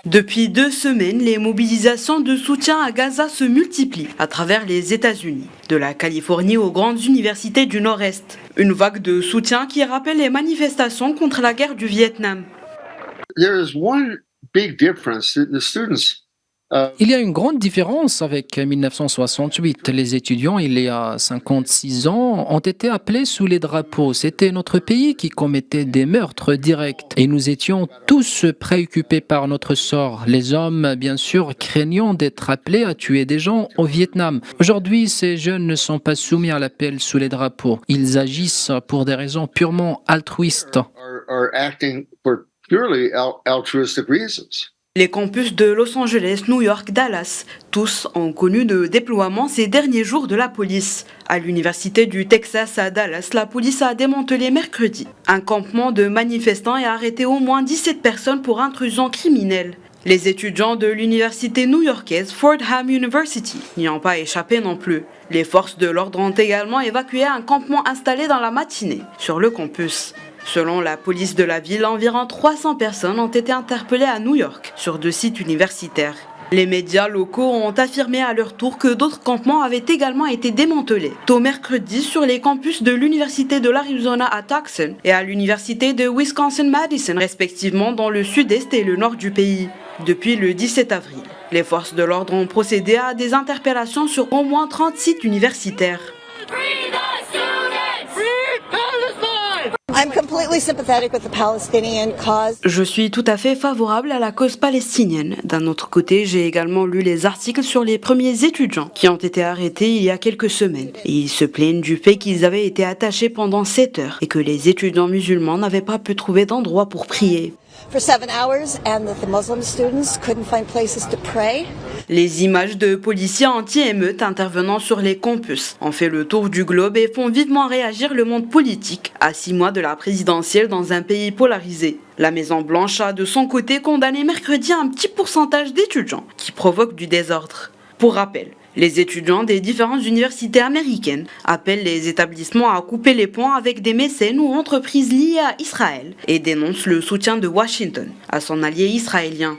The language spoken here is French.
Depuis 2 semaines, les mobilisations de soutien à Gaza se multiplient à travers les États-Unis, de la Californie aux grandes universités du Nord-Est. Une vague de soutien qui rappelle les manifestations contre la guerre du Vietnam. Il y a une grande différence avec 1968. Les étudiants, il y a 56 ans, ont été appelés sous les drapeaux. C'était notre pays qui commettait des meurtres directs. Et nous étions tous préoccupés par notre sort. Les hommes, bien sûr, craignant d'être appelés à tuer des gens au Vietnam. Aujourd'hui, ces jeunes ne sont pas soumis à l'appel sous les drapeaux. Ils agissent pour des raisons purement altruistes. Les campus de Los Angeles, New York, Dallas, tous ont connu de déploiements ces derniers jours de la police. À l'université du Texas à Dallas, la police a démantelé mercredi un campement de manifestants et a arrêté au moins 17 personnes pour intrusion criminelle. Les étudiants de l'université new-yorkaise Fordham University n'y ont pas échappé non plus. Les forces de l'ordre ont également évacué un campement installé dans la matinée sur le campus. Selon la police de la ville, environ 300 personnes ont été interpellées à New York sur 2 sites universitaires. Les médias locaux ont affirmé à leur tour que d'autres campements avaient également été démantelés tôt mercredi sur les campus de l'université de l'Arizona à Tucson et à l'université de Wisconsin-Madison, respectivement dans le sud-est et le nord du pays. Depuis le 17 avril, les forces de l'ordre ont procédé à des interpellations sur au moins 30 sites universitaires. Je suis tout à fait favorable à la cause palestinienne. D'un autre côté, j'ai également lu les articles sur les premiers étudiants qui ont été arrêtés il y a quelques semaines. Et ils se plaignent du fait qu'ils avaient été attachés pendant 7 heures et que les étudiants musulmans n'avaient pas pu trouver d'endroit pour prier. Les images de policiers anti-émeutes intervenant sur les campus ont fait le tour du globe et font vivement réagir le monde politique à 6 mois de la présidentielle dans un pays polarisé. La Maison-Blanche a de son côté condamné mercredi un petit pourcentage d'étudiants qui provoquent du désordre. Pour rappel, les étudiants des différentes universités américaines appellent les établissements à couper les ponts avec des mécènes ou entreprises liées à Israël et dénoncent le soutien de Washington à son allié israélien.